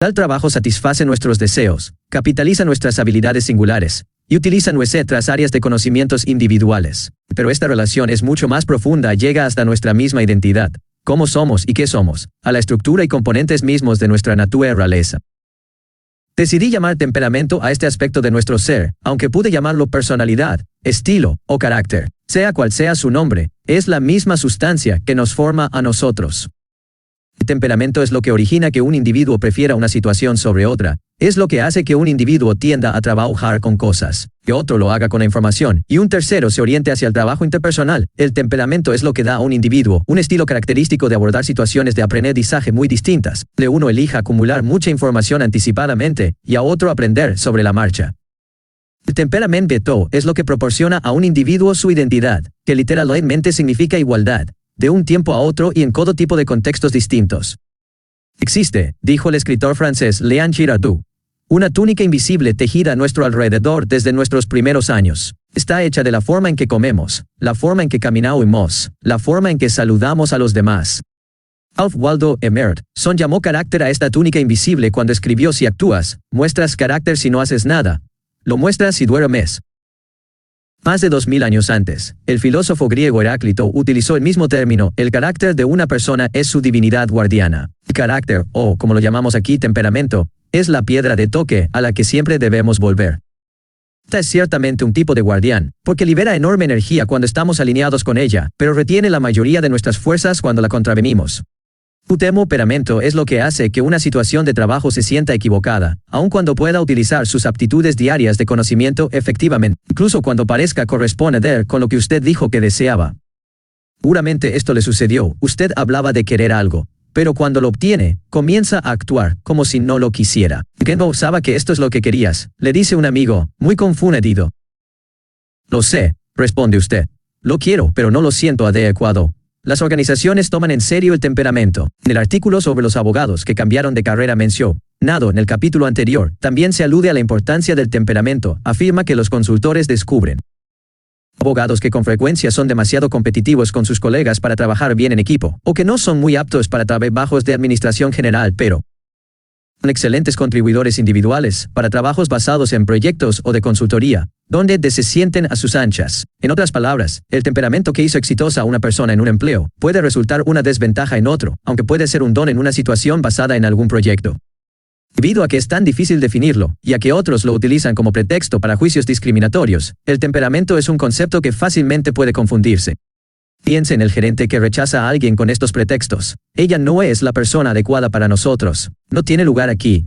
Tal trabajo satisface nuestros deseos, capitaliza nuestras habilidades singulares y utiliza nuestras áreas de conocimientos individuales. Pero esta relación es mucho más profunda, llega hasta nuestra misma identidad, cómo somos y qué somos, a la estructura y componentes mismos de nuestra naturaleza. Decidí llamar temperamento a este aspecto de nuestro ser, aunque pude llamarlo personalidad, estilo o carácter. Sea cual sea su nombre, es la misma sustancia que nos forma a nosotros. El temperamento es lo que origina que un individuo prefiera una situación sobre otra. Es lo que hace que un individuo tienda a trabajar con cosas, que otro lo haga con la información, y un tercero se oriente hacia el trabajo interpersonal. El temperamento es lo que da a un individuo un estilo característico de abordar situaciones de aprendizaje muy distintas. De uno elija acumular mucha información anticipadamente, y a otro aprender sobre la marcha. El temperamento es lo que proporciona a un individuo su identidad, que literalmente significa igualdad, de un tiempo a otro y en todo tipo de contextos distintos. Existe, dijo el escritor francés Léon Girardot, una túnica invisible tejida a nuestro alrededor desde nuestros primeros años. Está hecha de la forma en que comemos, la forma en que caminamos, la forma en que saludamos a los demás. Ralph Waldo Emerson llamó carácter a esta túnica invisible cuando escribió: si actúas, muestras carácter; si no haces nada, lo muestras si duermes. Más de 2000 años antes, el filósofo griego Heráclito utilizó el mismo término: el carácter de una persona es su divinidad guardiana. El carácter, o como lo llamamos aquí, temperamento, es la piedra de toque a la que siempre debemos volver. Esta es ciertamente un tipo de guardián, porque libera enorme energía cuando estamos alineados con ella, pero retiene la mayoría de nuestras fuerzas cuando la contravenimos. Tu temperamento es lo que hace que una situación de trabajo se sienta equivocada, aun cuando pueda utilizar sus aptitudes diarias de conocimiento efectivamente, incluso cuando parezca corresponder con lo que usted dijo que deseaba. Seguramente esto le sucedió: usted hablaba de querer algo, pero cuando lo obtiene, comienza a actuar como si no lo quisiera. ¿Que no sabía que esto es lo que querías?, le dice un amigo, muy confundido. Lo sé, responde usted. Lo quiero, pero no lo siento adecuado. Las organizaciones toman en serio el temperamento. En el artículo sobre los abogados que cambiaron de carrera mencionado en el capítulo anterior, también se alude a la importancia del temperamento. Afirma que los consultores descubren abogados que con frecuencia son demasiado competitivos con sus colegas para trabajar bien en equipo, o que no son muy aptos para trabajos de administración general, pero son excelentes contribuidores individuales para trabajos basados en proyectos o de consultoría, donde se sienten a sus anchas. En otras palabras, el temperamento que hizo exitosa a una persona en un empleo puede resultar una desventaja en otro, aunque puede ser un don en una situación basada en algún proyecto. Debido a que es tan difícil definirlo, y a que otros lo utilizan como pretexto para juicios discriminatorios, el temperamento es un concepto que fácilmente puede confundirse. Piense en el gerente que rechaza a alguien con estos pretextos: ella no es la persona adecuada para nosotros, no tiene lugar aquí.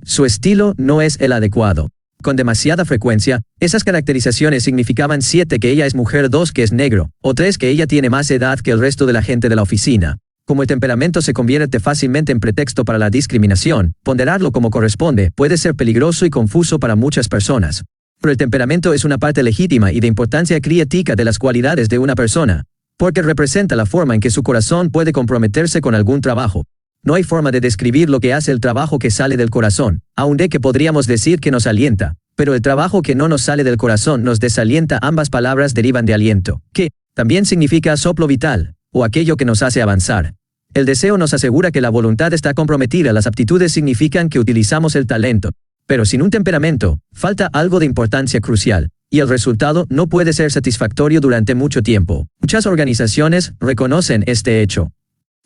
Su estilo no es el adecuado. Con demasiada frecuencia, esas caracterizaciones significaban 7 que ella es mujer, 2 que es negro, o 3 que ella tiene más edad que el resto de la gente de la oficina. Como el temperamento se convierte fácilmente en pretexto para la discriminación, ponderarlo como corresponde puede ser peligroso y confuso para muchas personas. Pero el temperamento es una parte legítima y de importancia crítica de las cualidades de una persona, porque representa la forma en que su corazón puede comprometerse con algún trabajo. No hay forma de describir lo que hace el trabajo que sale del corazón, aun de que podríamos decir que nos alienta, pero el trabajo que no nos sale del corazón nos desalienta. Ambas palabras derivan de aliento, que también significa soplo vital, o aquello que nos hace avanzar. El deseo nos asegura que la voluntad está comprometida, las aptitudes significan que utilizamos el talento. Pero sin un temperamento, falta algo de importancia crucial, y el resultado no puede ser satisfactorio durante mucho tiempo. Muchas organizaciones reconocen este hecho.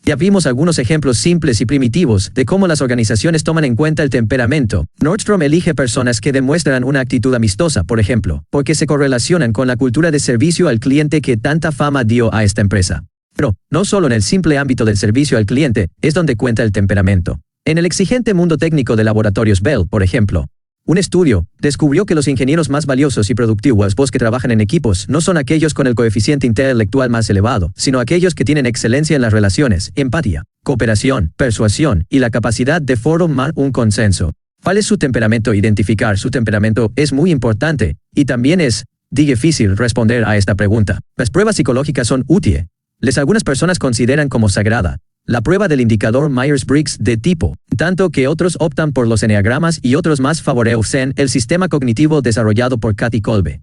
Ya vimos algunos ejemplos simples y primitivos de cómo las organizaciones toman en cuenta el temperamento. Nordstrom elige personas que demuestran una actitud amistosa, por ejemplo, porque se correlacionan con la cultura de servicio al cliente que tanta fama dio a esta empresa. Pero, no solo en el simple ámbito del servicio al cliente es donde cuenta el temperamento. En el exigente mundo técnico de laboratorios Bell, por ejemplo, un estudio descubrió que los ingenieros más valiosos y productivos que trabajan en equipos no son aquellos con el coeficiente intelectual más elevado, sino aquellos que tienen excelencia en las relaciones, empatía, cooperación, persuasión y la capacidad de formar un consenso. ¿Cuál es su temperamento? Identificar su temperamento es muy importante, y también es difícil responder a esta pregunta. Las pruebas psicológicas son útiles. Algunas personas consideran como sagrada la prueba del indicador Myers-Briggs de tipo, tanto que otros optan por los enneagramas y otros más favorecen el sistema cognitivo desarrollado por Kathy Kolbe.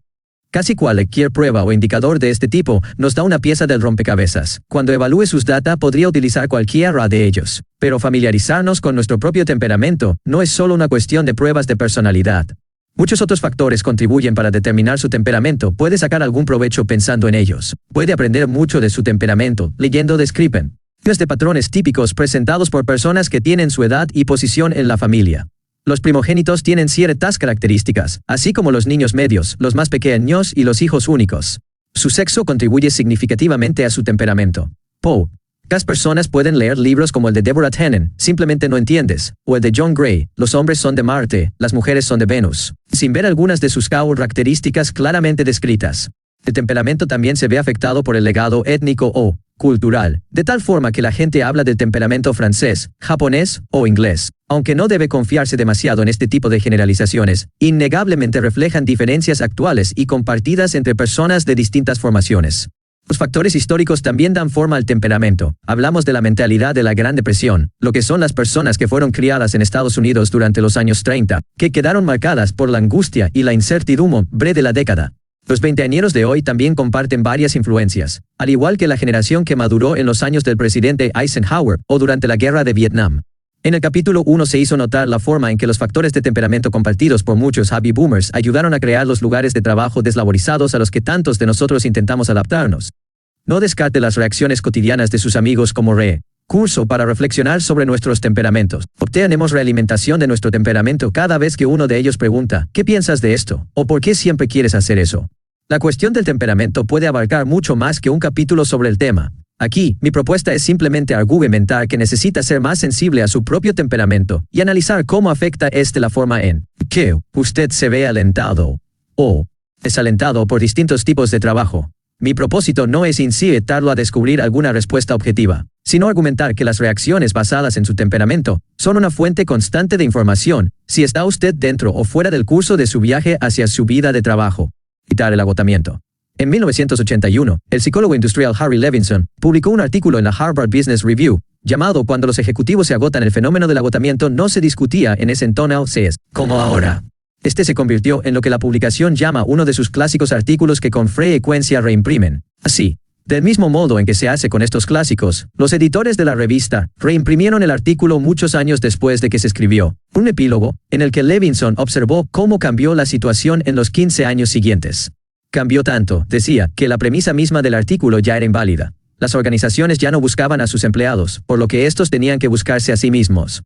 Casi cualquier prueba o indicador de este tipo nos da una pieza del rompecabezas. Cuando evalúe sus data podría utilizar cualquiera de ellos. Pero familiarizarnos con nuestro propio temperamento no es solo una cuestión de pruebas de personalidad. Muchos otros factores contribuyen para determinar su temperamento. Puede sacar algún provecho pensando en ellos. Puede aprender mucho de su temperamento, leyendo Describen. De patrones típicos presentados por personas que tienen su edad y posición en la familia. Los primogénitos tienen ciertas características, así como los niños medios, los más pequeños y los hijos únicos. Su sexo contribuye significativamente a su temperamento. Pocas personas pueden leer libros como el de Deborah Tannen, Simplemente no entiendes, o el de John Gray, Los hombres son de Marte, las mujeres son de Venus, sin ver algunas de sus características claramente descritas. El temperamento también se ve afectado por el legado étnico o cultural, de tal forma que la gente habla del temperamento francés, japonés o inglés. Aunque no debe confiarse demasiado en este tipo de generalizaciones, innegablemente reflejan diferencias actuales y compartidas entre personas de distintas formaciones. Los factores históricos también dan forma al temperamento. Hablamos de la mentalidad de la Gran Depresión, lo que son las personas que fueron criadas en Estados Unidos durante los años 30, que quedaron marcadas por la angustia y la incertidumbre de la década. Los veinteañeros de hoy también comparten varias influencias, al igual que la generación que maduró en los años del presidente Eisenhower o durante la guerra de Vietnam. En el capítulo 1 se hizo notar la forma en que los factores de temperamento compartidos por muchos baby boomers ayudaron a crear los lugares de trabajo deslaborizados a los que tantos de nosotros intentamos adaptarnos. No descarte las reacciones cotidianas de sus amigos como recurso para reflexionar sobre nuestros temperamentos. Obtenemos realimentación de nuestro temperamento cada vez que uno de ellos pregunta, ¿qué piensas de esto? ¿O por qué siempre quieres hacer eso? La cuestión del temperamento puede abarcar mucho más que un capítulo sobre el tema. Aquí, mi propuesta es simplemente argumentar que necesita ser más sensible a su propio temperamento y analizar cómo afecta la forma en que usted se ve alentado o desalentado por distintos tipos de trabajo. Mi propósito no es incitarlo a descubrir alguna respuesta objetiva, sino argumentar que las reacciones basadas en su temperamento son una fuente constante de información, si está usted dentro o fuera del curso de su viaje hacia su vida de trabajo. Evitar el agotamiento. En 1981, el psicólogo industrial Harry Levinson publicó un artículo en la Harvard Business Review, llamado Cuando los ejecutivos se agotan. El fenómeno del agotamiento no se discutía en ese entonces, como ahora. Este se convirtió en lo que la publicación llama uno de sus clásicos artículos que con frecuencia reimprimen. Así, del mismo modo en que se hace con estos clásicos, los editores de la revista reimprimieron el artículo muchos años después de que se escribió, un epílogo, en el que Levinson observó cómo cambió la situación en los 15 años siguientes. Cambió tanto, decía, que la premisa misma del artículo ya era inválida. Las organizaciones ya no buscaban a sus empleados, por lo que estos tenían que buscarse a sí mismos.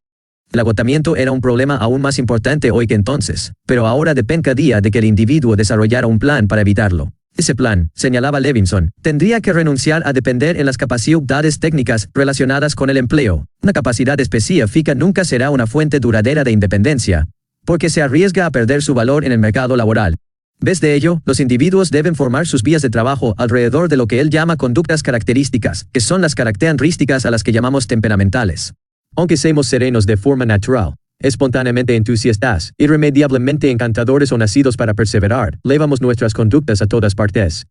El agotamiento era un problema aún más importante hoy que entonces, pero ahora dependía de que el individuo desarrollara un plan para evitarlo. Ese plan, señalaba Levinson, tendría que renunciar a depender en las capacidades técnicas relacionadas con el empleo. Una capacidad específica nunca será una fuente duradera de independencia, porque se arriesga a perder su valor en el mercado laboral. En vez de ello, los individuos deben formar sus vías de trabajo alrededor de lo que él llama conductas características, que son las características a las que llamamos temperamentales. Aunque seamos serenos de forma natural, espontáneamente entusiastas, irremediablemente encantadores o nacidos para perseverar, llevamos nuestras conductas a todas partes.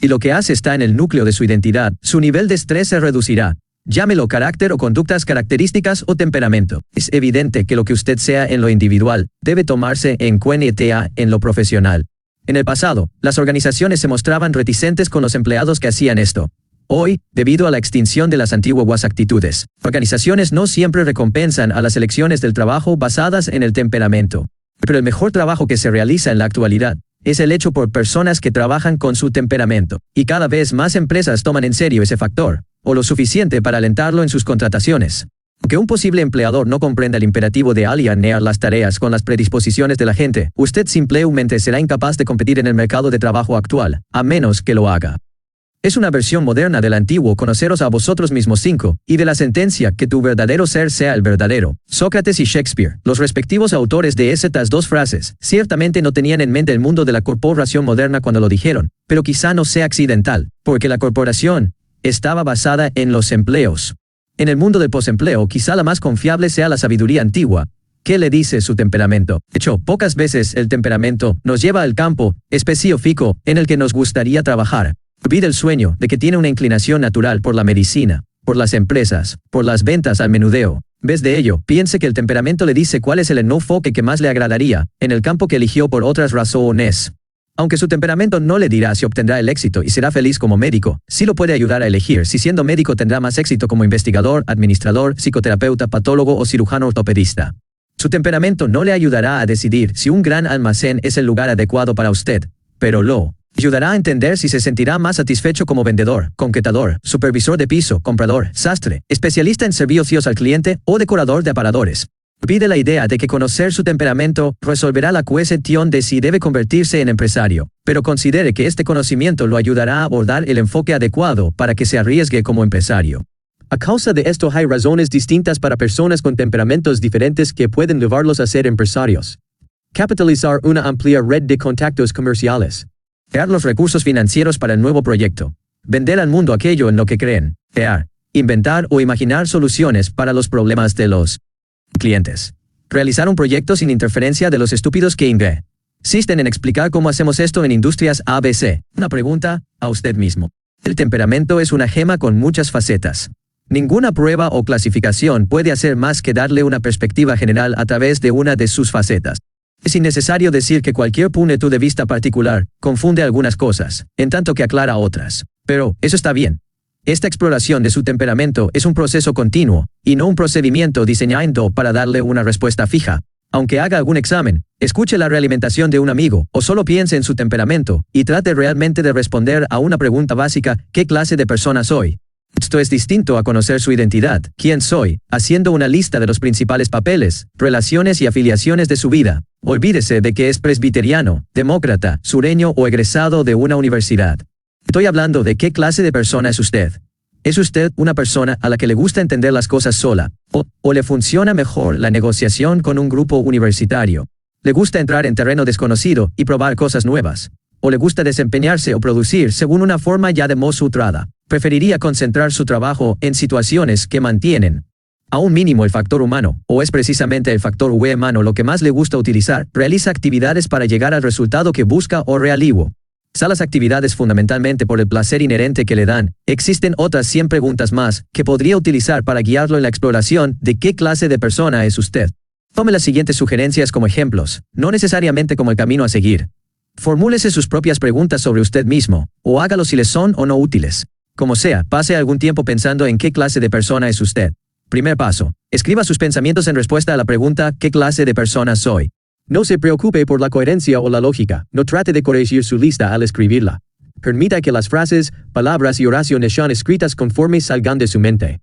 Y lo que hace está en el núcleo de su identidad, su nivel de estrés se reducirá. Llámelo carácter o conductas características o temperamento. Es evidente que lo que usted sea en lo individual, debe tomarse en cuenta en lo profesional. En el pasado, las organizaciones se mostraban reticentes con los empleados que hacían esto. Hoy, debido a la extinción de las antiguas actitudes, organizaciones no siempre recompensan a las elecciones del trabajo basadas en el temperamento. Pero el mejor trabajo que se realiza en la actualidad es el hecho por personas que trabajan con su temperamento, y cada vez más empresas toman en serio ese factor, o lo suficiente para alentarlo en sus contrataciones. Aunque un posible empleador no comprenda el imperativo de alinear las tareas con las predisposiciones de la gente, usted simplemente será incapaz de competir en el mercado de trabajo actual, a menos que lo haga. Es una versión moderna del antiguo conoceros a vosotros mismos 5, y de la sentencia que tu verdadero ser sea el verdadero. Sócrates y Shakespeare, los respectivos autores de estas dos frases, ciertamente no tenían en mente el mundo de la corporación moderna cuando lo dijeron, pero quizá no sea accidental, porque la corporación estaba basada en los empleos. En el mundo del posempleo, quizá la más confiable sea la sabiduría antigua. ¿Qué le dice su temperamento? De hecho, pocas veces el temperamento nos lleva al campo específico en el que nos gustaría trabajar. Olvida el sueño de que tiene una inclinación natural por la medicina, por las empresas, por las ventas al menudeo. En vez de ello, piense que el temperamento le dice cuál es el enfoque que más le agradaría, en el campo que eligió por otras razones. Aunque su temperamento no le dirá si obtendrá el éxito y será feliz como médico, sí lo puede ayudar a elegir si siendo médico tendrá más éxito como investigador, administrador, psicoterapeuta, patólogo o cirujano ortopedista. Su temperamento no le ayudará a decidir si un gran almacén es el lugar adecuado para usted, pero lo ayudará a entender si se sentirá más satisfecho como vendedor, concretador, supervisor de piso, comprador, sastre, especialista en servicios al cliente o decorador de aparadores. Pide la idea de que conocer su temperamento resolverá la cuestión de si debe convertirse en empresario, pero considere que este conocimiento lo ayudará a abordar el enfoque adecuado para que se arriesgue como empresario. A causa de esto hay razones distintas para personas con temperamentos diferentes que pueden llevarlos a ser empresarios. Capitalizar una amplia red de contactos comerciales. Crear los recursos financieros para el nuevo proyecto. Vender al mundo aquello en lo que creen. Crear, inventar o imaginar soluciones para los problemas de los clientes. Realizar un proyecto sin interferencia de los estúpidos que insisten en explicar cómo hacemos esto en industrias ABC. Una pregunta a usted mismo. El temperamento es una gema con muchas facetas. Ninguna prueba o clasificación puede hacer más que darle una perspectiva general a través de una de sus facetas. Es innecesario decir que cualquier punto de vista particular confunde algunas cosas, en tanto que aclara otras. Pero, eso está bien. Esta exploración de su temperamento es un proceso continuo, y no un procedimiento diseñado para darle una respuesta fija. Aunque haga algún examen, escuche la realimentación de un amigo, o solo piense en su temperamento, y trate realmente de responder a una pregunta básica: ¿qué clase de persona soy? Esto es distinto a conocer su identidad, quién soy, haciendo una lista de los principales papeles, relaciones y afiliaciones de su vida. Olvídese de que es presbiteriano, demócrata, sureño o egresado de una universidad. Estoy hablando de qué clase de persona es usted. ¿Es usted una persona a la que le gusta entender las cosas sola? ¿O le funciona mejor la negociación con un grupo universitario? ¿Le gusta entrar en terreno desconocido y probar cosas nuevas? ¿O le gusta desempeñarse o producir según una forma ya demostrada? ¿Preferiría concentrar su trabajo en situaciones que mantienen a un mínimo el factor humano, o es precisamente el factor humano lo que más le gusta utilizar? Realiza actividades para llegar al resultado que busca o realiza las actividades fundamentalmente por el placer inherente que le dan. Existen otras 100 preguntas más que podría utilizar para guiarlo en la exploración de qué clase de persona es usted. Tome las siguientes sugerencias como ejemplos, no necesariamente como el camino a seguir. Formúlese sus propias preguntas sobre usted mismo, o hágalo si les son o no útiles. Como sea, pase algún tiempo pensando en qué clase de persona es usted. Primer paso. Escriba sus pensamientos en respuesta a la pregunta ¿qué clase de persona soy? No se preocupe por la coherencia o la lógica, no trate de corregir su lista al escribirla. Permita que las frases, palabras y oraciones sean escritas conforme salgan de su mente.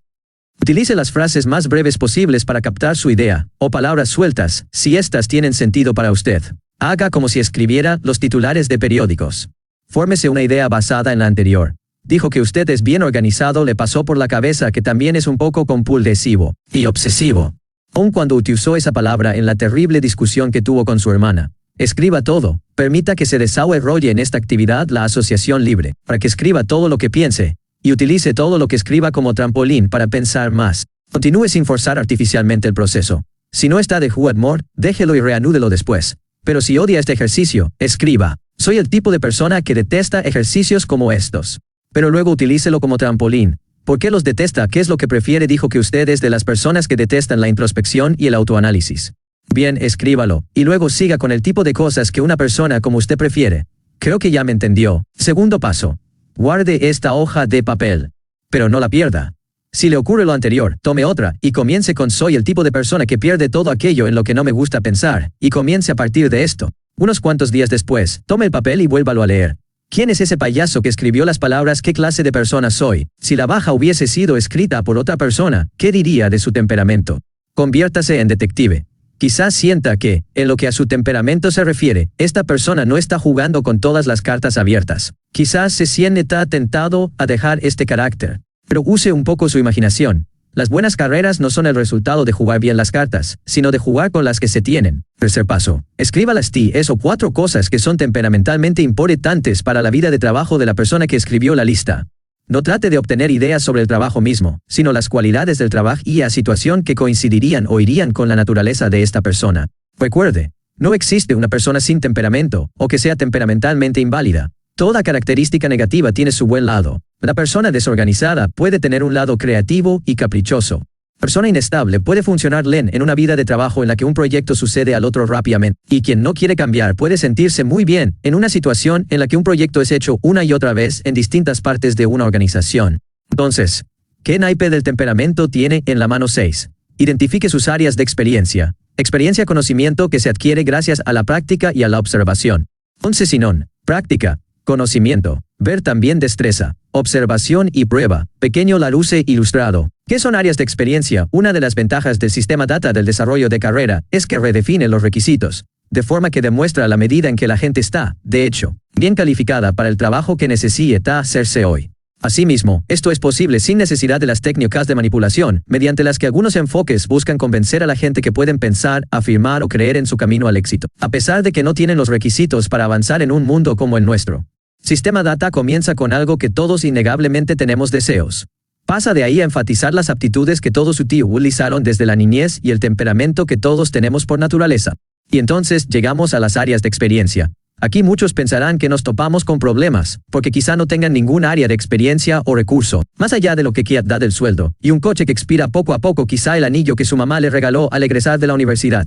Utilice las frases más breves posibles para captar su idea, o palabras sueltas, si éstas tienen sentido para usted. Haga como si escribiera los titulares de periódicos. Fórmese una idea basada en la anterior. Dijo que usted es bien organizado, le pasó por la cabeza que también es un poco compulsivo y obsesivo. Aun cuando utilizó esa palabra en la terrible discusión que tuvo con su hermana. Escriba todo, permita que se desarrolle en esta actividad la asociación libre, para que escriba todo lo que piense, y utilice todo lo que escriba como trampolín para pensar más. Continúe sin forzar artificialmente el proceso. Si no está de humor, déjelo y reanúdelo después. Pero si odia este ejercicio, escriba: soy el tipo de persona que detesta ejercicios como estos. Pero luego utilícelo como trampolín. ¿Por qué los detesta? ¿Qué es lo que prefiere? Dijo que usted es de las personas que detestan la introspección y el autoanálisis. Bien, escríbalo, y luego siga con el tipo de cosas que una persona como usted prefiere. Creo que ya me entendió. Segundo paso. Guarde esta hoja de papel. Pero no la pierda. Si le ocurre lo anterior, tome otra, y comience con soy el tipo de persona que pierde todo aquello en lo que no me gusta pensar, y comience a partir de esto. Unos cuantos días después, tome el papel y vuélvalo a leer. ¿Quién es ese payaso que escribió las palabras qué clase de persona soy? Si la baja hubiese sido escrita por otra persona, ¿qué diría de su temperamento? Conviértase en detective. Quizás sienta que, en lo que a su temperamento se refiere, esta persona no está jugando con todas las cartas abiertas. Quizás se sienta tentado a dejar este carácter. Pero use un poco su imaginación. Las buenas carreras no son el resultado de jugar bien las cartas, sino de jugar con las que se tienen. Tercer paso. Escriba las 3 o 4 cosas que son temperamentalmente importantes para la vida de trabajo de la persona que escribió la lista. No trate de obtener ideas sobre el trabajo mismo, sino las cualidades del trabajo y la situación que coincidirían o irían con la naturaleza de esta persona. Recuerde, no existe una persona sin temperamento, o que sea temperamentalmente inválida. Toda característica negativa tiene su buen lado. La persona desorganizada puede tener un lado creativo y caprichoso. Persona inestable puede funcionar en una vida de trabajo en la que un proyecto sucede al otro rápidamente, y quien no quiere cambiar puede sentirse muy bien en una situación en la que un proyecto es hecho una y otra vez en distintas partes de una organización. Entonces, ¿qué naipe del temperamento tiene en la mano 6? Identifique sus áreas de experiencia. Experiencia, conocimiento que se adquiere gracias a la práctica y a la observación. 11 Sinón. Práctica. Conocimiento. Ver también destreza. Observación y prueba. Pequeño Larousse ilustrado. ¿Qué son áreas de experiencia? Una de las ventajas del sistema DATA del desarrollo de carrera es que redefine los requisitos, de forma que demuestra la medida en que la gente está, de hecho, bien calificada para el trabajo que necesita hacerse hoy. Asimismo, esto es posible sin necesidad de las técnicas de manipulación, mediante las que algunos enfoques buscan convencer a la gente que pueden pensar, afirmar o creer en su camino al éxito, a pesar de que no tienen los requisitos para avanzar en un mundo como el nuestro. Sistema DATA comienza con algo que todos innegablemente tenemos deseos. Pasa de ahí a enfatizar las aptitudes que todos utilizaron desde la niñez y el temperamento que todos tenemos por naturaleza. Y entonces llegamos a las áreas de experiencia. Aquí muchos pensarán que nos topamos con problemas, porque quizá no tengan ningún área de experiencia o recurso, más allá de lo que da del sueldo, y un coche que expira poco a poco, quizá el anillo que su mamá le regaló al egresar de la universidad.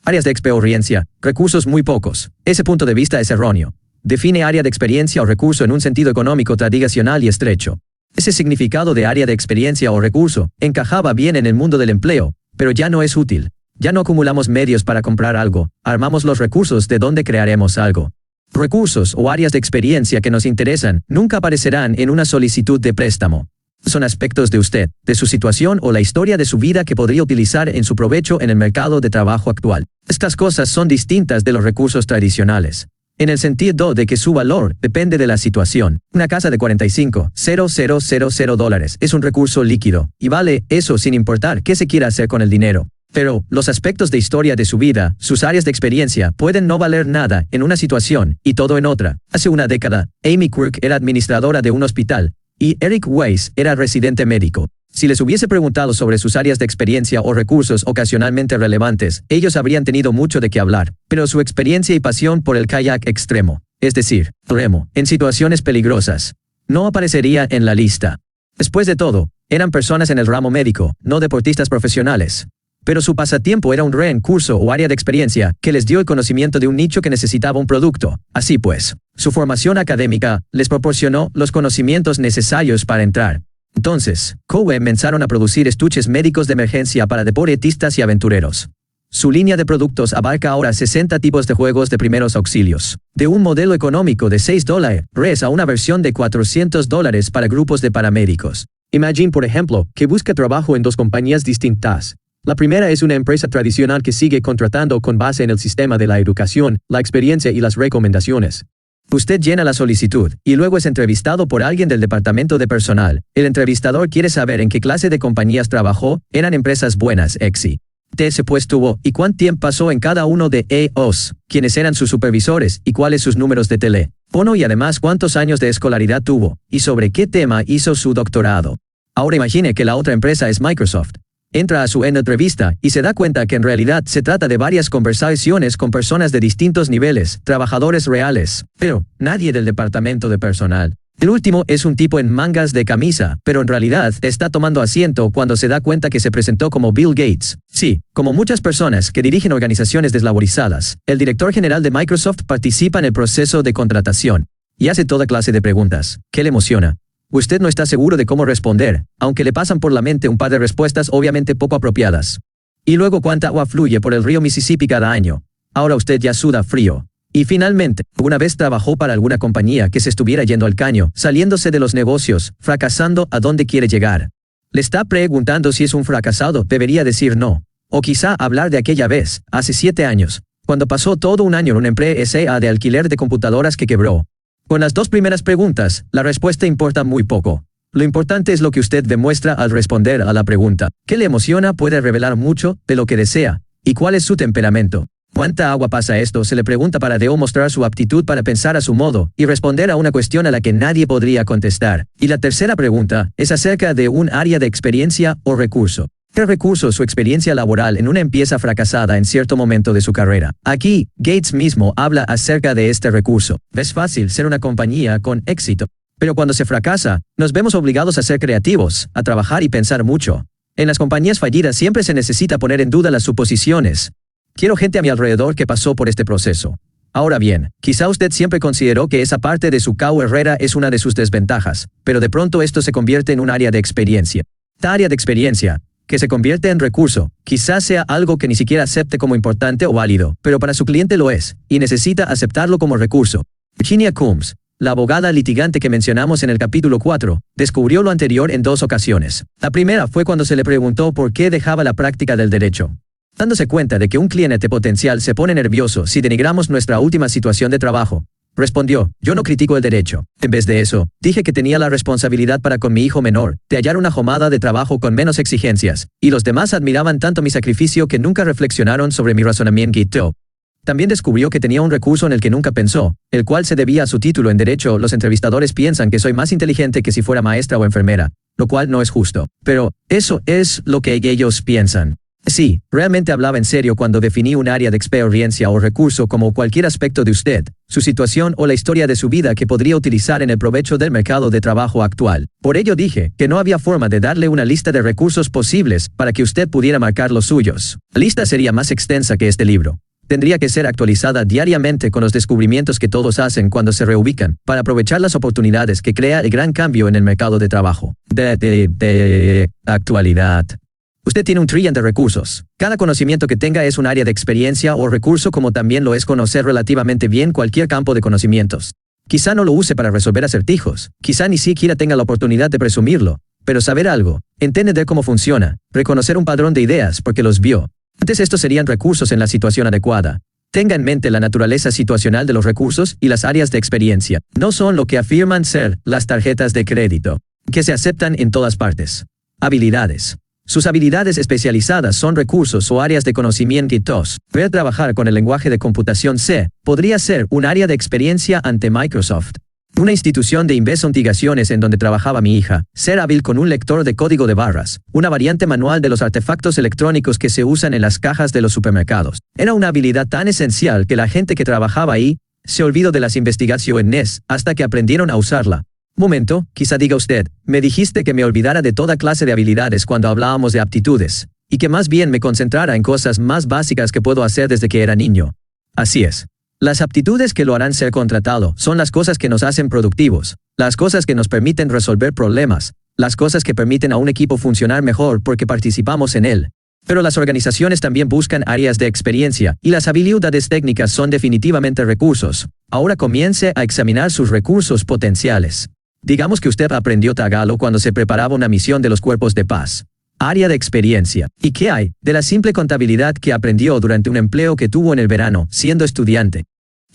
Áreas de experiencia, recursos muy pocos. Ese punto de vista es erróneo. Define área de experiencia o recurso en un sentido económico tradicional y estrecho. Ese significado de área de experiencia o recurso encajaba bien en el mundo del empleo, pero ya no es útil. Ya no acumulamos medios para comprar algo, armamos los recursos de donde crearemos algo. Recursos o áreas de experiencia que nos interesan nunca aparecerán en una solicitud de préstamo. Son aspectos de usted, de su situación o la historia de su vida que podría utilizar en su provecho en el mercado de trabajo actual. Estas cosas son distintas de los recursos tradicionales, en el sentido de que su valor depende de la situación. Una casa de $45,000 es un recurso líquido, y vale eso sin importar qué se quiera hacer con el dinero. Pero, los aspectos de historia de su vida, sus áreas de experiencia, pueden no valer nada en una situación, y todo en otra. Hace una década, Amy Quirk era administradora de un hospital, y Eric Weiss era residente médico. Si les hubiese preguntado sobre sus áreas de experiencia o recursos ocasionalmente relevantes, ellos habrían tenido mucho de qué hablar, pero su experiencia y pasión por el kayak extremo, es decir, remo, en situaciones peligrosas, no aparecería en la lista. Después de todo, eran personas en el ramo médico, no deportistas profesionales. Pero su pasatiempo era un recurso o área de experiencia que les dio el conocimiento de un nicho que necesitaba un producto. Así pues, su formación académica les proporcionó los conocimientos necesarios para entrar. Entonces, comenzaron a producir estuches médicos de emergencia para deportistas y aventureros. Su línea de productos abarca ahora 60 tipos de juegos de primeros auxilios, de un modelo económico de $6 a una versión de $400 para grupos de paramédicos. Imagine, por ejemplo, que busca trabajo en dos compañías distintas. La primera es una empresa tradicional que sigue contratando con base en el sistema de la educación, la experiencia y las recomendaciones. Usted llena la solicitud, y luego es entrevistado por alguien del departamento de personal. El entrevistador quiere saber en qué clase de compañías trabajó, eran empresas buenas, ese puesto tuvo, y cuánto tiempo pasó en cada uno de ellos, quiénes eran sus supervisores, y cuáles sus números de teléfono y además cuántos años de escolaridad tuvo, y sobre qué tema hizo su doctorado. Ahora imagine que la otra empresa es Microsoft. Entra a su entrevista y se da cuenta que en realidad se trata de varias conversaciones con personas de distintos niveles, trabajadores reales, pero nadie del departamento de personal. El último es un tipo en mangas de camisa, pero en realidad está tomando asiento cuando se da cuenta que se presentó como Bill Gates. Sí, como muchas personas que dirigen organizaciones deslaborizadas, el director general de Microsoft participa en el proceso de contratación y hace toda clase de preguntas. ¿Qué le emociona? Usted no está seguro de cómo responder, aunque le pasan por la mente un par de respuestas obviamente poco apropiadas. Y luego cuánta agua fluye por el río Mississippi cada año. Ahora usted ya suda frío. Y finalmente, una vez trabajó para alguna compañía que se estuviera yendo al caño, saliéndose de los negocios, fracasando a dónde quiere llegar. Le está preguntando si es un fracasado, debería decir no. O quizá hablar de aquella vez, hace 7 años, cuando pasó todo un año en una empresa de alquiler de computadoras que quebró. Con las dos primeras preguntas, la respuesta importa muy poco. Lo importante es lo que usted demuestra al responder a la pregunta. ¿Qué le emociona? Puede revelar mucho de lo que desea. ¿Y cuál es su temperamento? ¿Cuánta agua pasa esto? Se le pregunta para demostrar su aptitud para pensar a su modo y responder a una cuestión a la que nadie podría contestar. Y la tercera pregunta es acerca de un área de experiencia o recurso. ¿Qué recurso su experiencia laboral en una empresa fracasada en cierto momento de su carrera? Aquí, Gates mismo habla acerca de este recurso. Es fácil ser una compañía con éxito. Pero cuando se fracasa, nos vemos obligados a ser creativos, a trabajar y pensar mucho. En las compañías fallidas siempre se necesita poner en duda las suposiciones. Quiero gente a mi alrededor que pasó por este proceso. Ahora bien, quizá usted siempre consideró que esa parte de su carrera es una de sus desventajas, pero de pronto esto se convierte en un área de experiencia. Esta área de experiencia, que se convierte en recurso, quizás sea algo que ni siquiera acepte como importante o válido, pero para su cliente lo es, y necesita aceptarlo como recurso. Virginia Coombs, la abogada litigante que mencionamos en el capítulo 4, descubrió lo anterior en 2 ocasiones. La primera fue cuando se le preguntó por qué dejaba la práctica del derecho. Dándose cuenta de que un cliente potencial se pone nervioso si denigramos nuestra última situación de trabajo, respondió: yo no critico el derecho. En vez de eso, dije que tenía la responsabilidad para con mi hijo menor, de hallar una jornada de trabajo con menos exigencias, y los demás admiraban tanto mi sacrificio que nunca reflexionaron sobre mi razonamiento. También descubrió que tenía un recurso en el que nunca pensó, el cual se debía a su título en derecho. Los entrevistadores piensan que soy más inteligente que si fuera maestra o enfermera, lo cual no es justo. Pero eso es lo que ellos piensan. Sí, realmente hablaba en serio cuando definí un área de experiencia o recurso como cualquier aspecto de usted, su situación o la historia de su vida que podría utilizar en el provecho del mercado de trabajo actual. Por ello dije que no había forma de darle una lista de recursos posibles para que usted pudiera marcar los suyos. La lista sería más extensa que este libro. Tendría que ser actualizada diariamente con los descubrimientos que todos hacen cuando se reubican, para aprovechar las oportunidades que crea el gran cambio en el mercado de trabajo. De actualidad. Usted tiene un trillion de recursos. Cada conocimiento que tenga es un área de experiencia o recurso, como también lo es conocer relativamente bien cualquier campo de conocimientos. Quizá no lo use para resolver acertijos, quizá ni siquiera tenga la oportunidad de presumirlo, pero saber algo, entender cómo funciona, reconocer un padrón de ideas porque los vio. Antes estos serían recursos en la situación adecuada. Tenga en mente la naturaleza situacional de los recursos y las áreas de experiencia. No son lo que afirman ser las tarjetas de crédito, que se aceptan en todas partes. Habilidades. Sus habilidades especializadas son recursos o áreas de conocimientos. Ver trabajar con el lenguaje de computación C podría ser un área de experiencia ante Microsoft. Una institución de investigaciones en donde trabajaba mi hija, ser hábil con un lector de código de barras, una variante manual de los artefactos electrónicos que se usan en las cajas de los supermercados. Era una habilidad tan esencial que la gente que trabajaba ahí se olvidó de las investigaciones hasta que aprendieron a usarla. Momento, quizá diga usted, me dijiste que me olvidara de toda clase de habilidades cuando hablábamos de aptitudes, y que más bien me concentrara en cosas más básicas que puedo hacer desde que era niño. Así es. Las aptitudes que lo harán ser contratado son las cosas que nos hacen productivos, las cosas que nos permiten resolver problemas, las cosas que permiten a un equipo funcionar mejor porque participamos en él. Pero las organizaciones también buscan áreas de experiencia, y las habilidades técnicas son definitivamente recursos. Ahora comience a examinar sus recursos potenciales. Digamos que usted aprendió tagalo cuando se preparaba una misión de los cuerpos de paz. Área de experiencia. ¿Y qué hay de la simple contabilidad que aprendió durante un empleo que tuvo en el verano, siendo estudiante?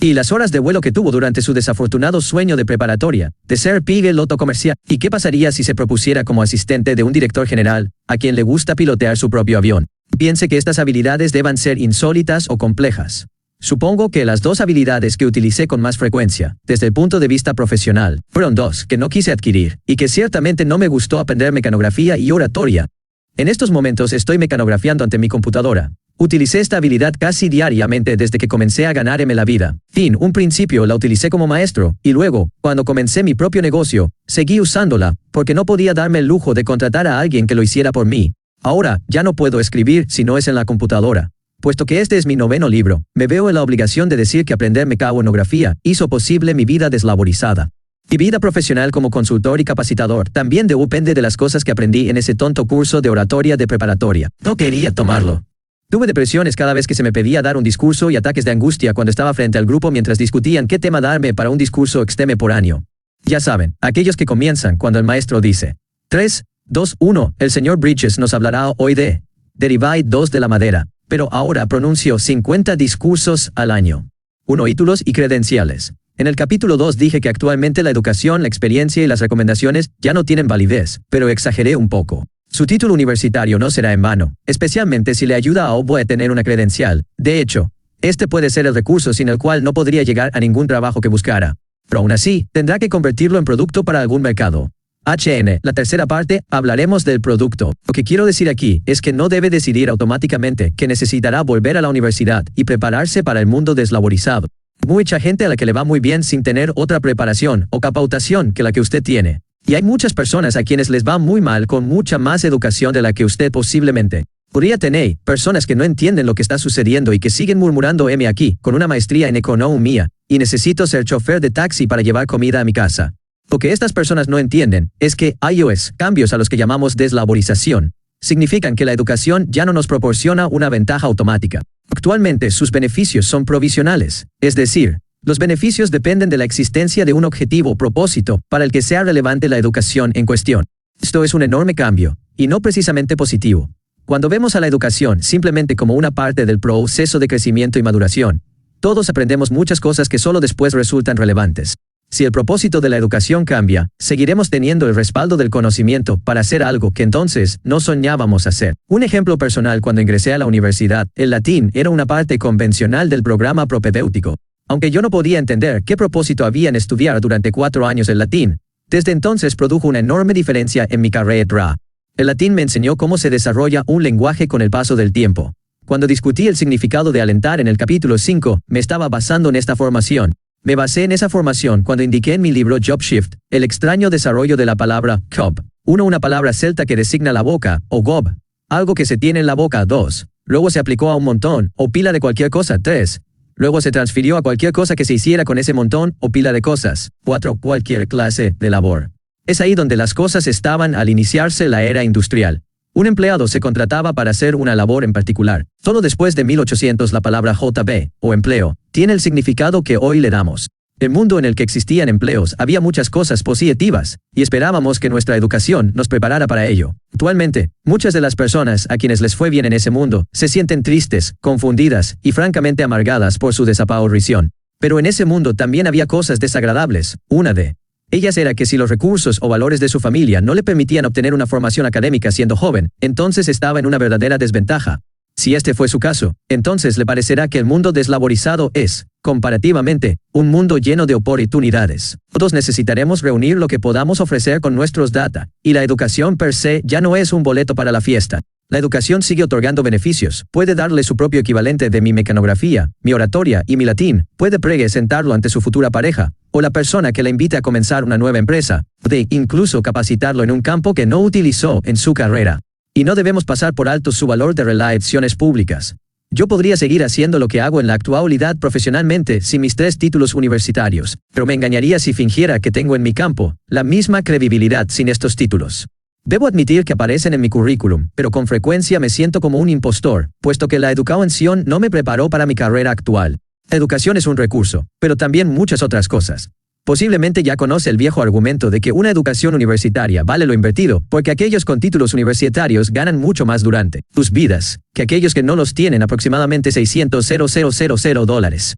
Y las horas de vuelo que tuvo durante su desafortunado sueño de preparatoria, de ser piloto comercial. ¿Y qué pasaría si se propusiera como asistente de un director general, a quien le gusta pilotear su propio avión? Piense que estas habilidades deban ser insólitas o complejas. Supongo que las 2 habilidades que utilicé con más frecuencia, desde el punto de vista profesional, fueron 2 que no quise adquirir, y que ciertamente no me gustó aprender: mecanografía y oratoria. En estos momentos estoy mecanografiando ante mi computadora. Utilicé esta habilidad casi diariamente desde que comencé a ganarme la vida. Un principio la utilicé como maestro, y luego, cuando comencé mi propio negocio, seguí usándola, porque no podía darme el lujo de contratar a alguien que lo hiciera por mí. Ahora, ya no puedo escribir si no es en la computadora. Puesto que este es mi 9º libro, me veo en la obligación de decir que aprender mecanografía hizo posible mi vida deslaborizada. Mi vida profesional como consultor y capacitador también depende de las cosas que aprendí en ese tonto curso de oratoria de preparatoria. No quería tomarlo. Tuve depresiones cada vez que se me pedía dar un discurso y ataques de angustia cuando estaba frente al grupo mientras discutían qué tema darme para un discurso extemporáneo. Ya saben, aquellos que comienzan cuando el maestro dice: 3, 2, 1, el señor Bridges nos hablará hoy de Derivai 2 de la madera. Pero ahora pronuncio 50 discursos al año. 1. Títulos y credenciales. En el capítulo 2 dije que actualmente la educación, la experiencia y las recomendaciones ya no tienen validez, pero exageré un poco. Su título universitario no será en vano, especialmente si le ayuda a Oboe a tener una credencial. De hecho, este puede ser el recurso sin el cual no podría llegar a ningún trabajo que buscara. Pero aún así, tendrá que convertirlo en producto para algún mercado. La tercera parte, hablaremos del producto. Lo que quiero decir aquí es que no debe decidir automáticamente que necesitará volver a la universidad y prepararse para el mundo deslaborizado. Mucha gente a la que le va muy bien sin tener otra preparación o capacitación que la que usted tiene. Y hay muchas personas a quienes les va muy mal con mucha más educación de la que usted posiblemente podría tener, personas que no entienden lo que está sucediendo y que siguen murmurando "heme aquí, con una maestría en economía, y necesito ser chofer de taxi para llevar comida a mi casa". Lo que estas personas no entienden es que iOS, cambios a los que llamamos deslaborización, significan que la educación ya no nos proporciona una ventaja automática. Actualmente sus beneficios son provisionales, es decir, los beneficios dependen de la existencia de un objetivo o propósito para el que sea relevante la educación en cuestión. Esto es un enorme cambio, y no precisamente positivo. Cuando vemos a la educación simplemente como una parte del proceso de crecimiento y maduración, todos aprendemos muchas cosas que solo después resultan relevantes. Si el propósito de la educación cambia, seguiremos teniendo el respaldo del conocimiento para hacer algo que entonces no soñábamos hacer. Un ejemplo personal: cuando ingresé a la universidad, el latín era una parte convencional del programa propedéutico. Aunque yo no podía entender qué propósito había en estudiar durante 4 años el latín, desde entonces produjo una enorme diferencia en mi carrera. El latín me enseñó cómo se desarrolla un lenguaje con el paso del tiempo. Cuando discutí el significado de alentar en el capítulo 5, me estaba basando en esta formación. Me basé en esa formación cuando indiqué en mi libro Job Shift, el extraño desarrollo de la palabra cob. 1. Una palabra celta que designa la boca, o gob, algo que se tiene en la boca. 2. Luego se aplicó a un montón, o pila de cualquier cosa. 3. Luego se transfirió a cualquier cosa que se hiciera con ese montón, o pila de cosas. 4. Cualquier clase de labor. Es ahí donde las cosas estaban al iniciarse la era industrial. Un empleado se contrataba para hacer una labor en particular. Solo después de 1800 la palabra JB, o empleo, tiene el significado que hoy le damos. El mundo en el que existían empleos había muchas cosas positivas, y esperábamos que nuestra educación nos preparara para ello. Actualmente, muchas de las personas a quienes les fue bien en ese mundo se sienten tristes, confundidas y francamente amargadas por su desaparición. Pero en ese mundo también había cosas desagradables. Una de ellas era que si los recursos o valores de su familia no le permitían obtener una formación académica siendo joven, entonces estaba en una verdadera desventaja. Si este fue su caso, entonces le parecerá que el mundo deslaborizado es, comparativamente, un mundo lleno de oportunidades. Todos necesitaremos reunir lo que podamos ofrecer con nuestros data, y la educación per se ya no es un boleto para la fiesta. La educación sigue otorgando beneficios, puede darle su propio equivalente de mi mecanografía, mi oratoria y mi latín, puede presentarlo ante su futura pareja, o la persona que le invite a comenzar una nueva empresa, puede incluso capacitarlo en un campo que no utilizó en su carrera. Y no debemos pasar por alto su valor de relaciones públicas. Yo podría seguir haciendo lo que hago en la actualidad profesionalmente sin mis 3 títulos universitarios, pero me engañaría si fingiera que tengo en mi campo la misma credibilidad sin estos títulos. Debo admitir que aparecen en mi currículum, pero con frecuencia me siento como un impostor, puesto que la educación no me preparó para mi carrera actual. La educación es un recurso, pero también muchas otras cosas. Posiblemente ya conoce el viejo argumento de que una educación universitaria vale lo invertido, porque aquellos con títulos universitarios ganan mucho más durante sus vidas, que aquellos que no los tienen, aproximadamente $600,000.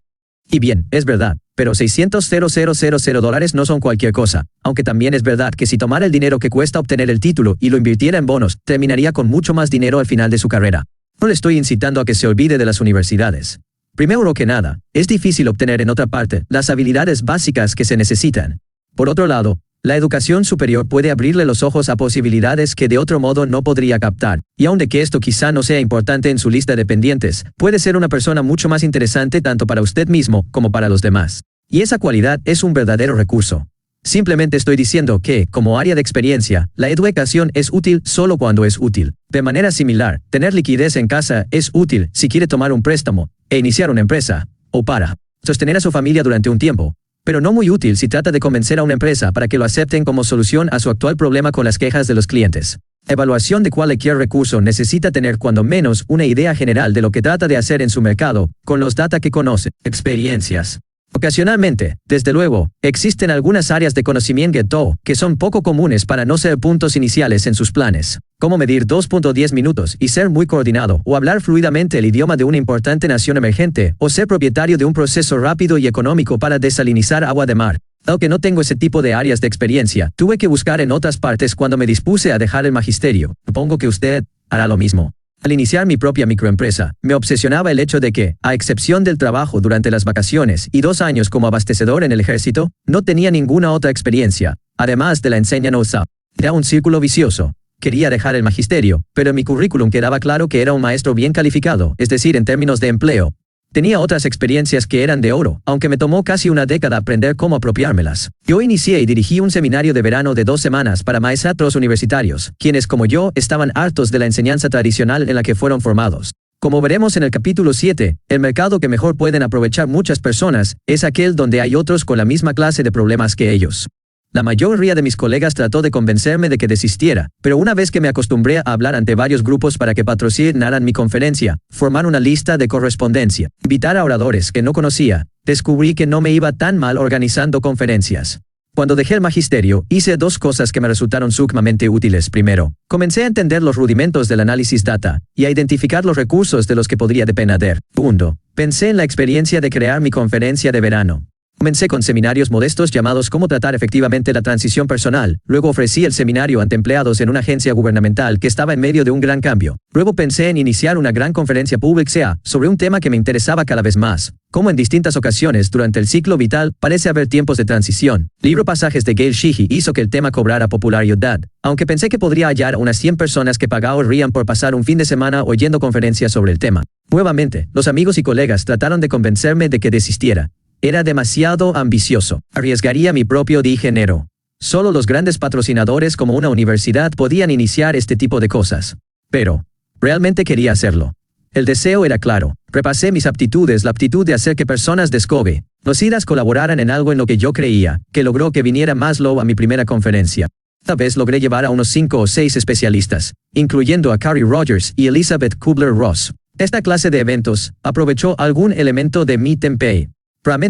Y bien, es verdad, pero $600,000 no son cualquier cosa, aunque también es verdad que si tomara el dinero que cuesta obtener el título y lo invirtiera en bonos, terminaría con mucho más dinero al final de su carrera. No le estoy incitando a que se olvide de las universidades. Primero que nada, es difícil obtener en otra parte las habilidades básicas que se necesitan. Por otro lado, la educación superior puede abrirle los ojos a posibilidades que de otro modo no podría captar, y aun de que esto quizá no sea importante en su lista de pendientes, puede ser una persona mucho más interesante tanto para usted mismo como para los demás. Y esa cualidad es un verdadero recurso. Simplemente estoy diciendo que, como área de experiencia, la educación es útil solo cuando es útil. De manera similar, tener liquidez en casa es útil si quiere tomar un préstamo e iniciar una empresa, o para sostener a su familia durante un tiempo, pero no muy útil si trata de convencer a una empresa para que lo acepten como solución a su actual problema con las quejas de los clientes. Evaluación de cualquier recurso necesita tener cuando menos una idea general de lo que trata de hacer en su mercado, con los data que conoce, experiencias. Ocasionalmente, desde luego, existen algunas áreas de conocimiento que son poco comunes para no ser puntos iniciales en sus planes, como medir 2.10 minutos y ser muy coordinado, o hablar fluidamente el idioma de una importante nación emergente, o ser propietario de un proceso rápido y económico para desalinizar agua de mar. Aunque no tengo ese tipo de áreas de experiencia, tuve que buscar en otras partes cuando me dispuse a dejar el magisterio. Supongo que usted hará lo mismo. Al iniciar mi propia microempresa, me obsesionaba el hecho de que, a excepción del trabajo durante las vacaciones y 2 años como abastecedor en el ejército, no tenía ninguna otra experiencia, además de la enseñanza. Era un círculo vicioso. Quería dejar el magisterio, pero en mi currículum quedaba claro que era un maestro bien calificado, es decir, en términos de empleo. Tenía otras experiencias que eran de oro, aunque me tomó casi una década aprender cómo apropiármelas. Yo inicié y dirigí un seminario de verano de 2 semanas para maestros universitarios, quienes como yo estaban hartos de la enseñanza tradicional en la que fueron formados. Como veremos en el capítulo 7, el mercado que mejor pueden aprovechar muchas personas es aquel donde hay otros con la misma clase de problemas que ellos. La mayoría de mis colegas trató de convencerme de que desistiera, pero una vez que me acostumbré a hablar ante varios grupos para que patrocinaran mi conferencia, formar una lista de correspondencia, invitar a oradores que no conocía, descubrí que no me iba tan mal organizando conferencias. Cuando dejé el magisterio, hice 2 cosas que me resultaron sumamente útiles. Primero, comencé a entender los rudimentos del análisis data y a identificar los recursos de los que podría depender. Segundo, pensé en la experiencia de crear mi conferencia de verano. Comencé con seminarios modestos llamados Cómo tratar efectivamente la transición personal. Luego ofrecí el seminario ante empleados en una agencia gubernamental que estaba en medio de un gran cambio. Luego pensé en iniciar una gran conferencia pública sobre un tema que me interesaba cada vez más. Como en distintas ocasiones durante el ciclo vital, parece haber tiempos de transición. Libro Pasajes de Gail Sheehy hizo que el tema cobrara popularidad. Aunque pensé que podría hallar unas 100 personas que pagarían por pasar un fin de semana oyendo conferencias sobre el tema. Nuevamente, los amigos y colegas trataron de convencerme de que desistiera. Era demasiado ambicioso. Arriesgaría mi propio dinero. Solo los grandes patrocinadores como una universidad podían iniciar este tipo de cosas. Pero, realmente quería hacerlo. El deseo era claro. Repasé mis aptitudes, la aptitud de hacer que personas desconocidas colaboraran en algo en lo que yo creía, que logró que viniera Maslow a mi primera conferencia. Esta vez logré llevar a unos 5 o 6 especialistas, incluyendo a Carrie Rogers y Elizabeth Kubler-Ross. Esta clase de eventos aprovechó algún elemento de mi temperamento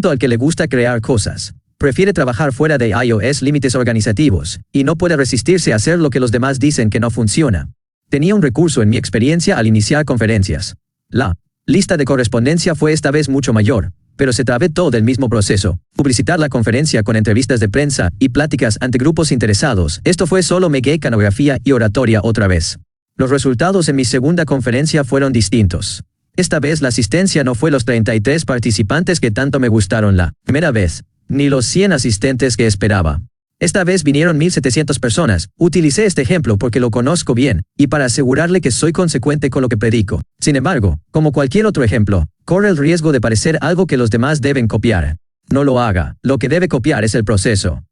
al que le gusta crear cosas. Prefiere trabajar fuera de iOS límites organizativos, y no puede resistirse a hacer lo que los demás dicen que no funciona. Tenía un recurso en mi experiencia al iniciar conferencias. La lista de correspondencia fue esta vez mucho mayor, pero se trató del mismo proceso. Publicitar la conferencia con entrevistas de prensa y pláticas ante grupos interesados. Esto fue solo mecanografía y oratoria otra vez. Los resultados en mi segunda conferencia fueron distintos. Esta vez la asistencia no fue los 33 participantes que tanto me gustaron la primera vez, ni los 100 asistentes que esperaba. Esta vez vinieron 1,700 personas. Utilicé este ejemplo porque lo conozco bien, y para asegurarle que soy consecuente con lo que predico. Sin embargo, como cualquier otro ejemplo, corre el riesgo de parecer algo que los demás deben copiar. No lo haga. Lo que debe copiar es el proceso.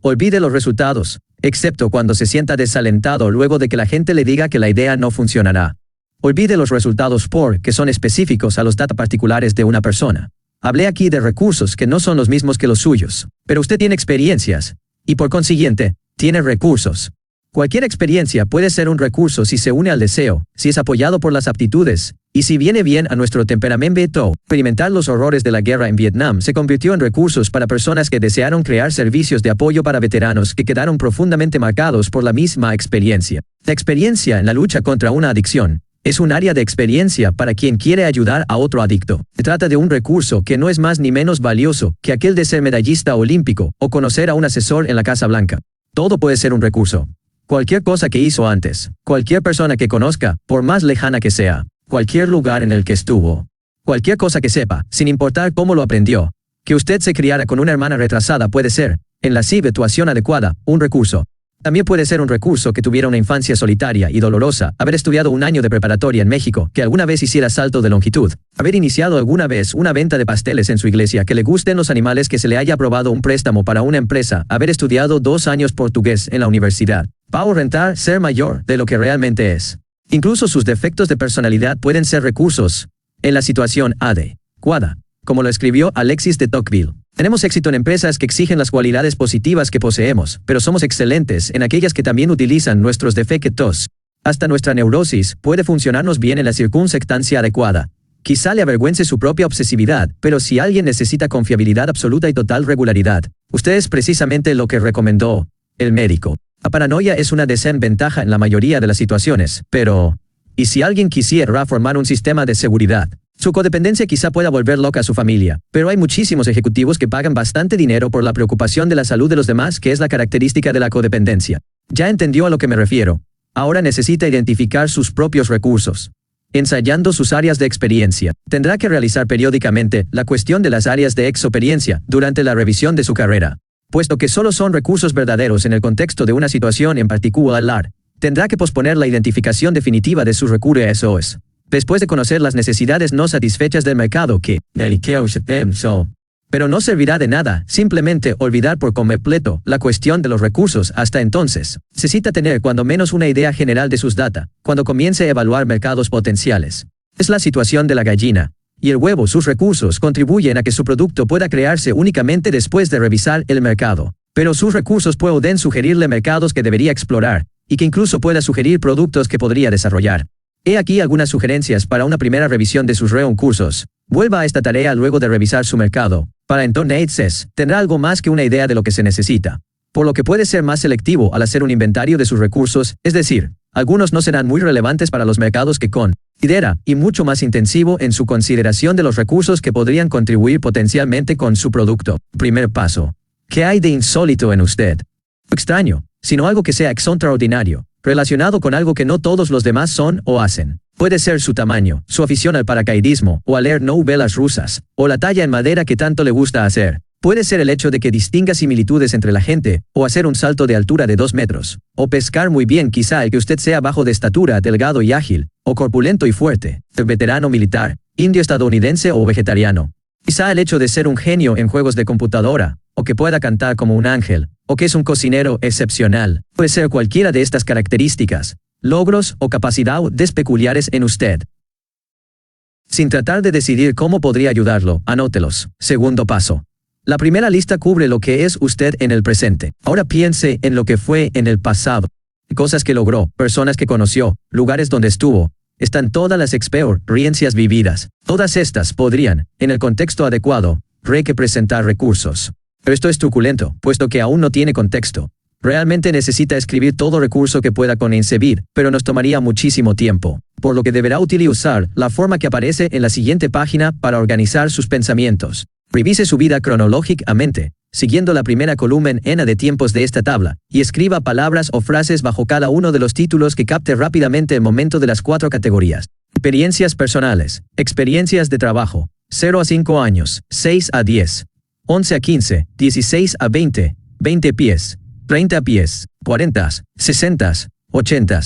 Olvide los resultados, excepto cuando se sienta desalentado luego de que la gente le diga que la idea no funcionará. Olvide los resultados que son específicos a los datos particulares de una persona. Hablé aquí de recursos que no son los mismos que los suyos, pero usted tiene experiencias, y por consiguiente, tiene recursos. Cualquier experiencia puede ser un recurso si se une al deseo, si es apoyado por las aptitudes, y si viene bien a nuestro temperamento. Experimentar los horrores de la guerra en Vietnam se convirtió en recursos para personas que desearon crear servicios de apoyo para veteranos que quedaron profundamente marcados por la misma experiencia. La experiencia en la lucha contra una adicción es un área de experiencia para quien quiere ayudar a otro adicto. Se trata de un recurso que no es más ni menos valioso que aquel de ser medallista olímpico o conocer a un asesor en la Casa Blanca. Todo puede ser un recurso. Cualquier cosa que hizo antes, cualquier persona que conozca, por más lejana que sea, cualquier lugar en el que estuvo, cualquier cosa que sepa, sin importar cómo lo aprendió. Que usted se criara con una hermana retrasada puede ser, en la situación adecuada, un recurso. También puede ser un recurso que tuviera una infancia solitaria y dolorosa, haber estudiado un año de preparatoria en México, que alguna vez hiciera salto de longitud, haber iniciado alguna vez una venta de pasteles en su iglesia, que le gusten los animales, que se le haya aprobado un préstamo para una empresa, haber estudiado 2 años portugués en la universidad. Pago rentar, ser mayor de lo que realmente es. Incluso sus defectos de personalidad pueden ser recursos en la situación adecuada, como lo escribió Alexis de Tocqueville. Tenemos éxito en empresas que exigen las cualidades positivas que poseemos, pero somos excelentes en aquellas que también utilizan nuestros defectos. Hasta nuestra neurosis puede funcionarnos bien en la circunstancia adecuada. Quizá le avergüence su propia obsesividad, pero si alguien necesita confiabilidad absoluta y total regularidad, usted es precisamente lo que recomendó el médico. La paranoia es una desventaja en la mayoría de las situaciones, pero ¿y si alguien quisiera formar un sistema de seguridad? Su codependencia quizá pueda volver loca a su familia, pero hay muchísimos ejecutivos que pagan bastante dinero por la preocupación de la salud de los demás, que es la característica de la codependencia. Ya entendió a lo que me refiero. Ahora necesita identificar sus propios recursos. Ensayando sus áreas de experiencia. Tendrá que realizar periódicamente la cuestión de las áreas de experiencia durante la revisión de su carrera. Puesto que solo son recursos verdaderos en el contexto de una situación en particular, tendrá que posponer la identificación definitiva de sus recursos. Después de conocer las necesidades no satisfechas del mercado pero no servirá de nada simplemente olvidar por completo la cuestión de los recursos hasta entonces. Necesita tener cuando menos una idea general de sus data, cuando comience a evaluar mercados potenciales. Es la situación de la gallina y el huevo. Sus recursos contribuyen a que su producto pueda crearse únicamente después de revisar el mercado. Pero sus recursos pueden sugerirle mercados que debería explorar, y que incluso pueda sugerir productos que podría desarrollar. He aquí algunas sugerencias para una primera revisión de sus recursos. Vuelva a esta tarea luego de revisar su mercado. Para entonces, tendrá algo más que una idea de lo que se necesita. Por lo que puede ser más selectivo al hacer un inventario de sus recursos, es decir, algunos no serán muy relevantes para los mercados que considera, y mucho más intensivo en su consideración de los recursos que podrían contribuir potencialmente con su producto. Primer paso. ¿Qué hay de insólito en usted? No extraño, sino algo que sea extraordinario, relacionado con algo que no todos los demás son o hacen. Puede ser su tamaño, su afición al paracaidismo, o a leer novelas rusas, o la talla en madera que tanto le gusta hacer. Puede ser el hecho de que distinga similitudes entre la gente, o hacer un salto de altura de 2 metros, o pescar muy bien, quizá el que usted sea bajo de estatura, delgado y ágil, o corpulento y fuerte, veterano militar, indio estadounidense o vegetariano. Quizá el hecho de ser un genio en juegos de computadora, o que pueda cantar como un ángel, o que es un cocinero excepcional. Puede ser cualquiera de estas características, logros o capacidades peculiares en usted. Sin tratar de decidir cómo podría ayudarlo, anótelos. Segundo paso. La primera lista cubre lo que es usted en el presente. Ahora piense en lo que fue en el pasado. Cosas que logró, personas que conoció, lugares donde estuvo. Están todas las experiencias vividas. Todas estas podrían, en el contexto adecuado, representar recursos. Pero esto es truculento, puesto que aún no tiene contexto. Realmente necesita escribir todo recurso que pueda concebir, pero nos tomaría muchísimo tiempo, por lo que deberá utilizar la forma que aparece en la siguiente página para organizar sus pensamientos. Revise su vida cronológicamente, siguiendo la primera columna de tiempos de esta tabla, y escriba palabras o frases bajo cada uno de los títulos que capte rápidamente el momento de las 4 categorías. Experiencias personales, experiencias de trabajo, 0 a 5 años, 6 a 10, 11 a 15, 16 a 20, 20 pies, 30 pies, 40, 60, 80.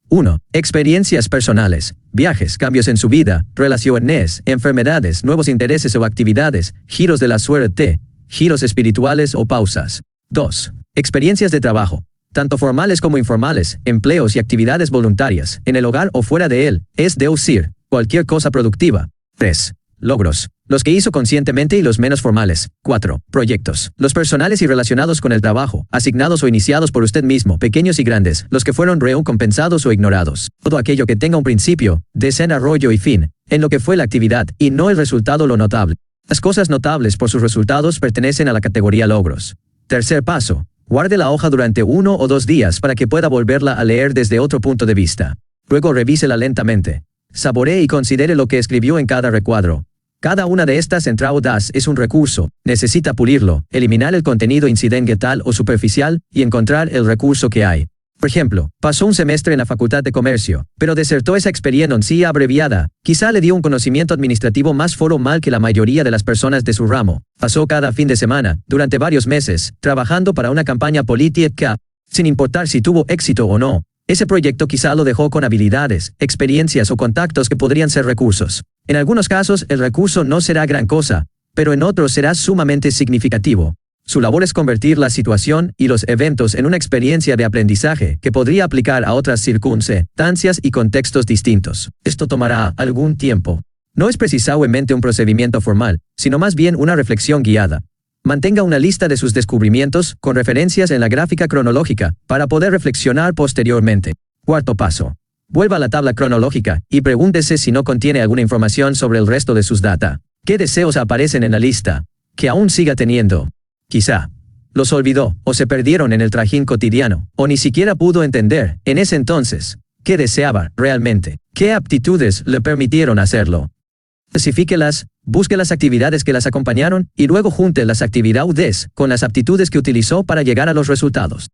1. Experiencias personales, viajes, cambios en su vida, relaciones, enfermedades, nuevos intereses o actividades, giros de la suerte, giros espirituales o pausas. 2. Experiencias de trabajo, tanto formales como informales, empleos y actividades voluntarias, en el hogar o fuera de él, es decir, cualquier cosa productiva. 3. Logros, los que hizo conscientemente y los menos formales. 4. Proyectos, los personales y relacionados con el trabajo, asignados o iniciados por usted mismo, pequeños y grandes, los que fueron recompensados o ignorados. Todo aquello que tenga un principio, desarrollo y fin, en lo que fue la actividad, y no el resultado lo notable. Las cosas notables por sus resultados pertenecen a la categoría logros. Tercer paso. Guarde la hoja durante 1 o 2 días para que pueda volverla a leer desde otro punto de vista. Luego revísela lentamente. Saboree y considere lo que escribió en cada recuadro. Cada una de estas entradas es un recurso. Necesita pulirlo, eliminar el contenido incidental o superficial y encontrar el recurso que hay. Por ejemplo, pasó un semestre en la Facultad de Comercio, pero desertó esa experiencia abreviada. Quizá le dio un conocimiento administrativo más formal que la mayoría de las personas de su ramo. Pasó cada fin de semana, durante varios meses, trabajando para una campaña política, sin importar si tuvo éxito o no. Ese proyecto quizá lo dejó con habilidades, experiencias o contactos que podrían ser recursos. En algunos casos, el recurso no será gran cosa, pero en otros será sumamente significativo. Su labor es convertir la situación y los eventos en una experiencia de aprendizaje que podría aplicar a otras circunstancias y contextos distintos. Esto tomará algún tiempo. No es precisamente un procedimiento formal, sino más bien una reflexión guiada. Mantenga una lista de sus descubrimientos con referencias en la gráfica cronológica para poder reflexionar posteriormente. Cuarto paso. Vuelva a la tabla cronológica y pregúntese si no contiene alguna información sobre el resto de sus data. ¿Qué deseos aparecen en la lista que aún siga teniendo? Quizá los olvidó o se perdieron en el trajín cotidiano, o ni siquiera pudo entender, en ese entonces, qué deseaba realmente, qué aptitudes le permitieron hacerlo. Especifíquelas, busque las actividades que las acompañaron y luego junte las actividades con las aptitudes que utilizó para llegar a los resultados.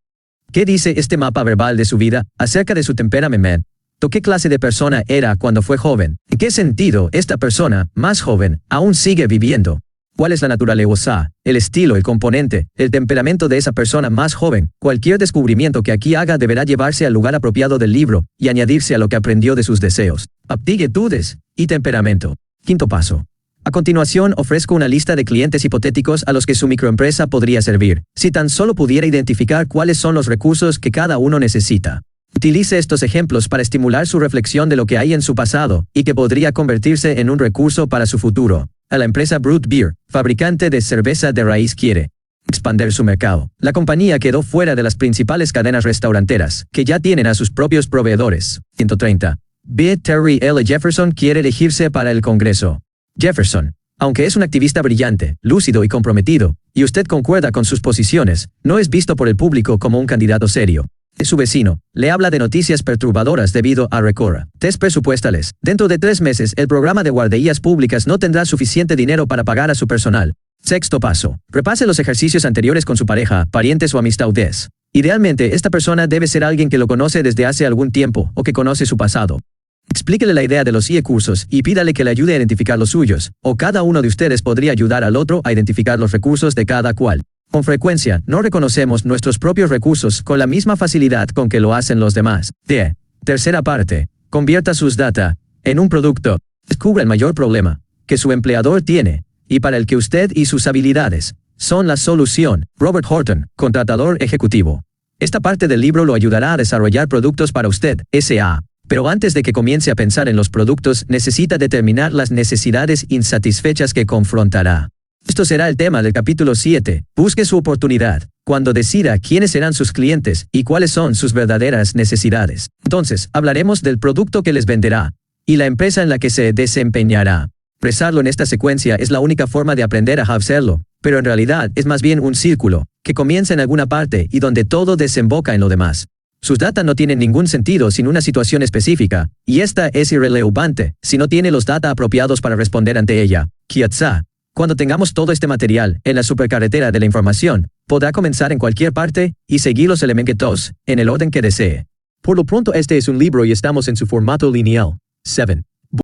¿Qué dice este mapa verbal de su vida acerca de su temperamento? ¿Qué clase de persona era cuando fue joven? ¿En qué sentido esta persona, más joven, aún sigue viviendo? ¿Cuál es la naturaleza, el estilo, el componente, el temperamento de esa persona más joven? Cualquier descubrimiento que aquí haga deberá llevarse al lugar apropiado del libro y añadirse a lo que aprendió de sus deseos, aptitudes y temperamento. Quinto paso. A continuación, ofrezco una lista de clientes hipotéticos a los que su microempresa podría servir, si tan solo pudiera identificar cuáles son los recursos que cada uno necesita. Utilice estos ejemplos para estimular su reflexión de lo que hay en su pasado y que podría convertirse en un recurso para su futuro. A la empresa Brut Beer, fabricante de cerveza de raíz, quiere expandir su mercado. La compañía quedó fuera de las principales cadenas restauranteras, que ya tienen a sus propios proveedores. 130. B. Terry L. Jefferson quiere elegirse para el Congreso. Jefferson, aunque es un activista brillante, lúcido y comprometido, y usted concuerda con sus posiciones, no es visto por el público como un candidato serio. Su vecino le habla de noticias perturbadoras debido a recorra test presupuestales. Dentro de 3 meses, el programa de guarderías públicas no tendrá suficiente dinero para pagar a su personal. Sexto paso. Repase los ejercicios anteriores con su pareja, parientes o amistades. Idealmente, esta persona debe ser alguien que lo conoce desde hace algún tiempo o que conoce su pasado. Explíquele la idea de los recursos y pídale que le ayude a identificar los suyos, o cada uno de ustedes podría ayudar al otro a identificar los recursos de cada cual. Con frecuencia, no reconocemos nuestros propios recursos con la misma facilidad con que lo hacen los demás. Tercera parte. Convierta sus data en un producto. Descubra el mayor problema que su empleador tiene y para el que usted y sus habilidades son la solución. Robert Horton, contratador ejecutivo. Esta parte del libro lo ayudará a desarrollar productos para usted, S.A. Pero antes de que comience a pensar en los productos, necesita determinar las necesidades insatisfechas que confrontará. Esto será el tema del capítulo 7. Busque su oportunidad cuando decida quiénes serán sus clientes y cuáles son sus verdaderas necesidades. Entonces, hablaremos del producto que les venderá y la empresa en la que se desempeñará. Expresarlo en esta secuencia es la única forma de aprender a hacerlo, pero en realidad es más bien un círculo que comienza en alguna parte y donde todo desemboca en lo demás. Sus data no tienen ningún sentido sin una situación específica, y esta es irrelevante si no tiene los data apropiados para responder ante ella. Quizá, cuando tengamos todo este material en la supercarretera de la información, podrá comenzar en cualquier parte y seguir los elementos en el orden que desee. Por lo pronto este es un libro y estamos en su formato lineal. 7.